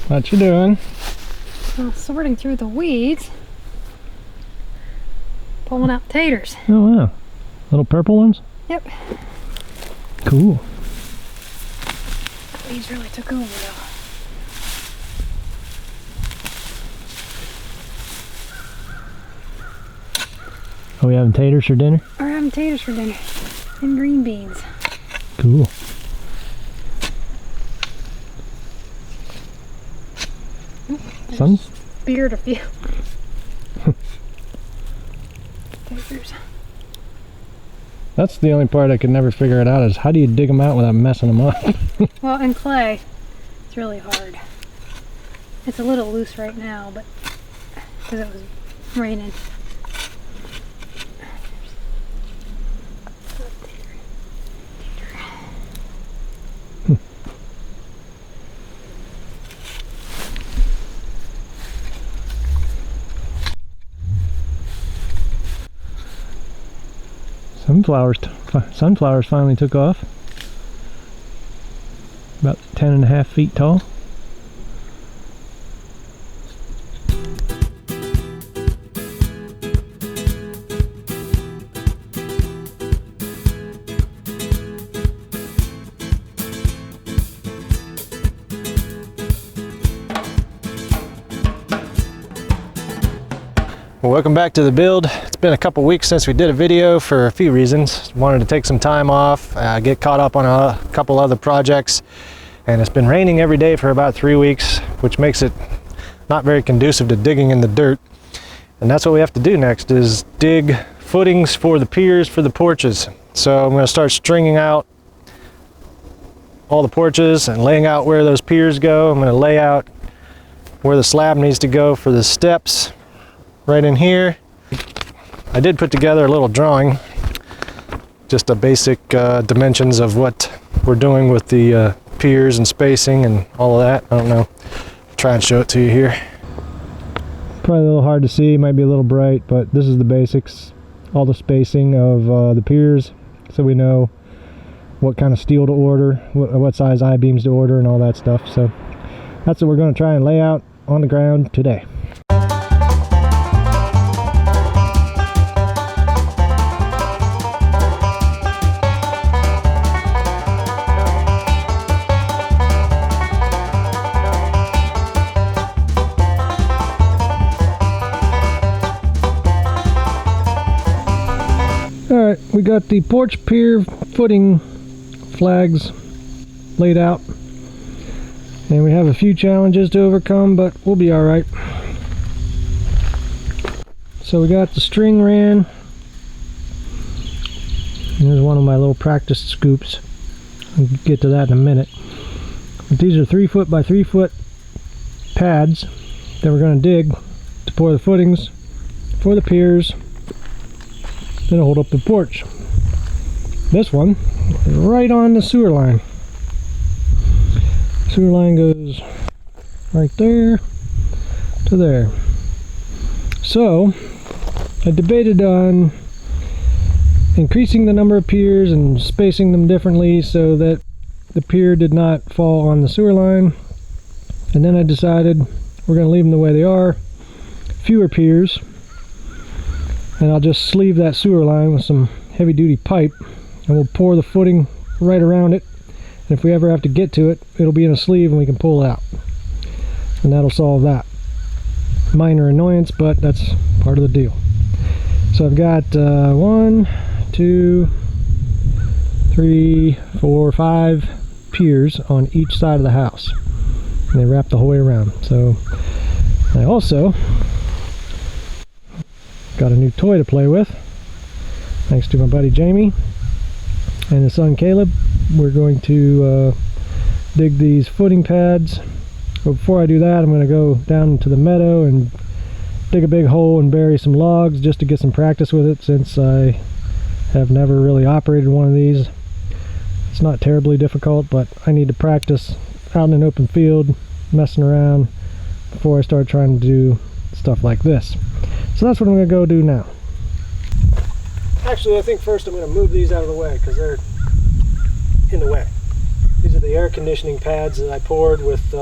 What you doing? Well, sorting through the weeds. Pulling out taters. Oh wow. Little purple ones? Yep. Cool. Weeds really took over though. Are we having taters for dinner? We're having taters for dinner. And green beans. Cool. Sun? Speared a few. Taters. That's the only part I could never figure it out is how do you dig them out without messing them up? Well, in clay, it's really hard. It's a little loose right now, but because it was raining. Sunflowers finally took off. About 10.5 feet tall. Well, welcome back to the build. It's been a couple weeks since we did a video for a few reasons. Wanted to take some time off, get caught up on a couple other projects, and it's been raining every day for about 3 weeks, which makes it not very conducive to digging in the dirt. And that's what we have to do next, is dig footings for the piers for the porches. So I'm going to start stringing out all the porches and laying out where those piers go. I'm going to lay out where the slab needs to go for the steps. Right in here, I did put together a little drawing, just a basic dimensions of what we're doing with the piers and spacing and all of that. I don't know, try and show it to you here. Probably a little hard to see, might be a little bright, but this is the basics, all the spacing of the piers, so we know what kind of steel to order, what size I-beams to order and all that stuff. So that's what we're going to try and lay out on the ground today. Alright, we got the porch pier footing flags laid out, and we have a few challenges to overcome, but we'll be alright. So we got the string ran. Here's one of my little practice scoops. We'll get to that in a minute. But these are 3 foot by 3 foot pads that we're going to dig to pour the footings for the piers. Then hold up the porch. This one is right on the sewer line. Sewer line goes right there to there. So I debated on increasing the number of piers and spacing them differently so that the pier did not fall on the sewer line. And then I decided we're going to leave them the way they are. Fewer piers. And I'll just sleeve that sewer line with some heavy duty pipe, and we'll pour the footing right around it, and if we ever have to get to it, it'll be in a sleeve and we can pull it out, and that'll solve that. Minor annoyance, but that's part of the deal. So I've got 1, 2, 3, 4, 5 piers on each side of the house, and they wrap the whole way around. So I also got a new toy to play with, thanks to my buddy Jamie and his son Caleb. We're going to dig these footing pads. But before I do that, I'm going to go down to the meadow and dig a big hole and bury some logs just to get some practice with it, since I have never really operated one of these. It's not terribly difficult, but I need to practice out in an open field, messing around, before I start trying to do stuff like this. So that's what I'm going to go do now. Actually, I think first I'm going to move these out of the way because they're in the way. These are the air conditioning pads that I poured with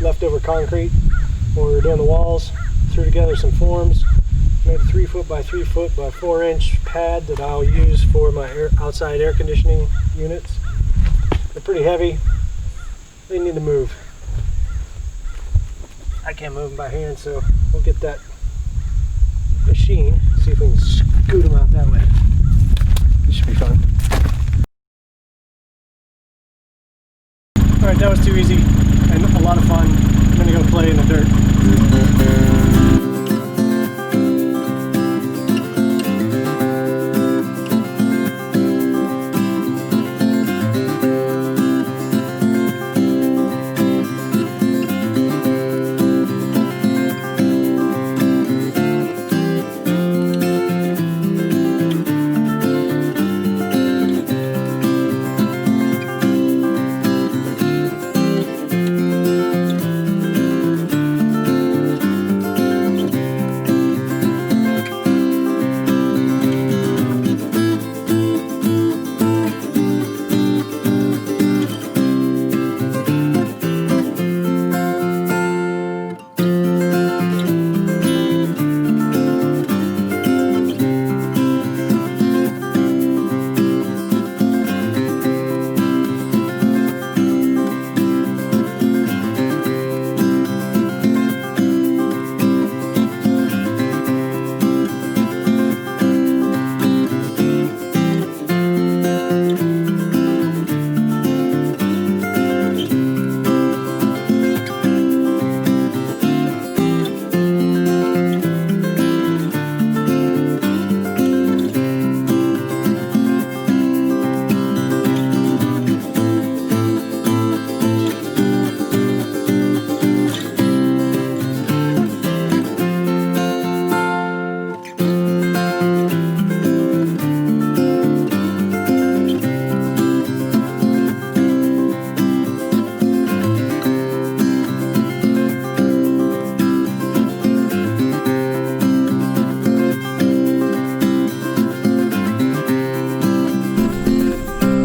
leftover concrete when we were doing the walls. Threw together some forms, made a 3 foot by 3 foot by 4 inch pad that I'll use for my outside air conditioning units. They're pretty heavy. They need to move. I can't move them by hand, so we'll get that machine, see if we can scoot them out that way. This should be fun. Alright, that was too easy and a lot of fun. I'm gonna go play in the dirt.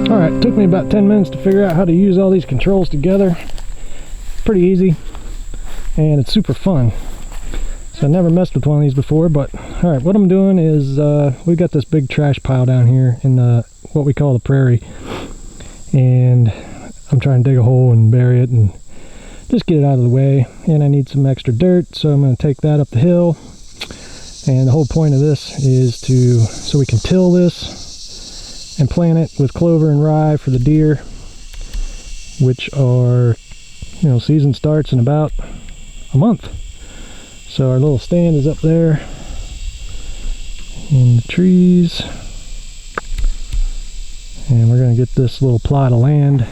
Alright, it took me about 10 minutes to figure out how to use all these controls together. Pretty easy, and it's super fun. So I never messed with one of these before, but alright, what I'm doing is we've got this big trash pile down here in what we call the prairie, and I'm trying to dig a hole and bury it and just get it out of the way. And I need some extra dirt, so I'm going to take that up the hill. And the whole point of this is so we can till this and plant it with clover and rye for the deer, which are, season starts in about a month. So our little stand is up there in the trees, and we're going to get this little plot of land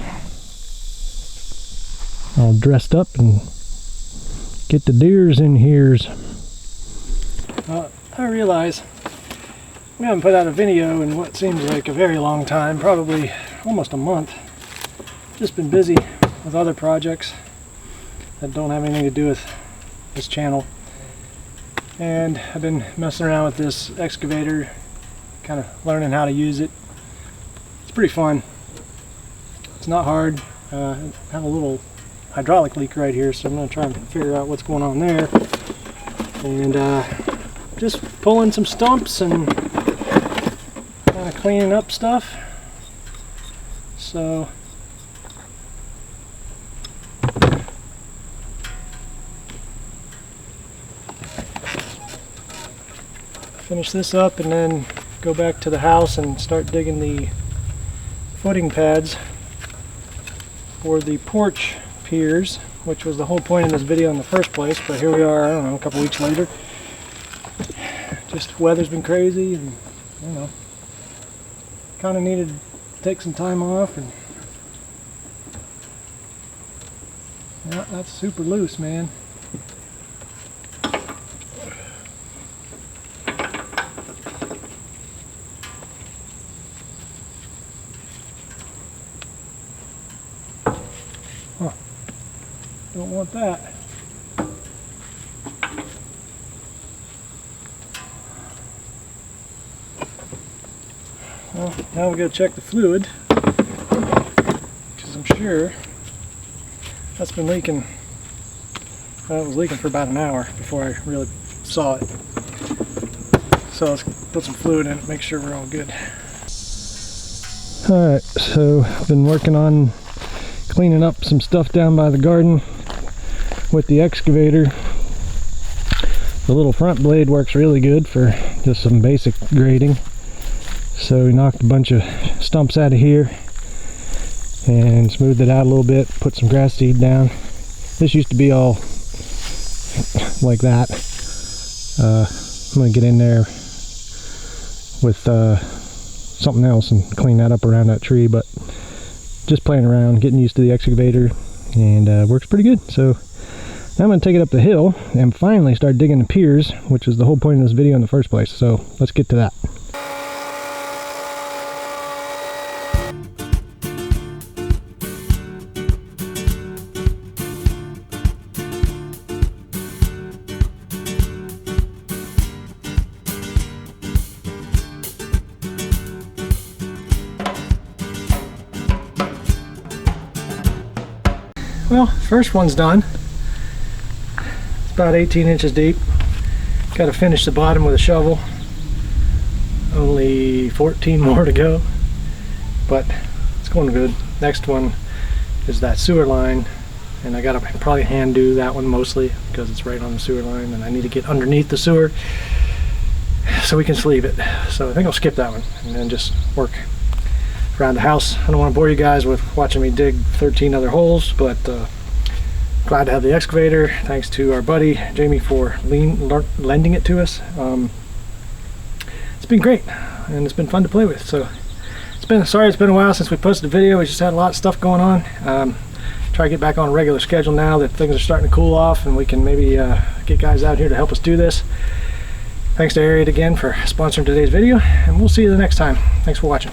all dressed up and get the deers in here. I realize we haven't put out a video in what seems like a very long time, probably almost a month. Just been busy with other projects that don't have anything to do with this channel. And I've been messing around with this excavator, kind of learning how to use it. It's pretty fun. It's not hard. I have a little hydraulic leak right here, so I'm going to try and figure out what's going on there. And just pulling some stumps and kind of cleaning up stuff. So finish this up and then go back to the house and start digging the footing pads for the porch piers, which was the whole point of this video in the first place. But here we are, I don't know, a couple weeks later. Just weather's been crazy, and kind of needed to take some time off. And yeah, that's super loose, man. Huh. Don't want that. Well, now we got to check the fluid, because I'm sure that's been leaking Well, it was leaking for about an hour before I really saw it. So let's put some fluid in it, make sure we're all good. Alright, so I've been working on cleaning up some stuff down by the garden with the excavator. The little front blade works really good for just some basic grading. So we knocked a bunch of stumps out of here and smoothed it out a little bit, put some grass seed down. This used to be all like that. I'm going to get in there with something else and clean that up around that tree, but just playing around, getting used to the excavator, and works pretty good. So now I'm going to take it up the hill and finally start digging the piers, which is the whole point of this video in the first place. So let's get to that. Well, first one's done. It's about 18 inches deep. Got to finish the bottom with a shovel. Only 14 more to go, but it's going good. Next one is that sewer line, and I got to probably hand do that one mostly because it's right on the sewer line, and I need to get underneath the sewer so we can sleeve it. So I think I'll skip that one and then just work around the house. I don't want to bore you guys with watching me dig 13 other holes, but glad to have the excavator. Thanks to our buddy Jamie for lending it to us. It's been great and it's been fun to play with. So it's been a while since we posted a video. We just had a lot of stuff going on. Try to get back on a regular schedule now that things are starting to cool off, and we can maybe get guys out here to help us do this. Thanks to Ariat again for sponsoring today's video, and we'll see you the next time. Thanks for watching.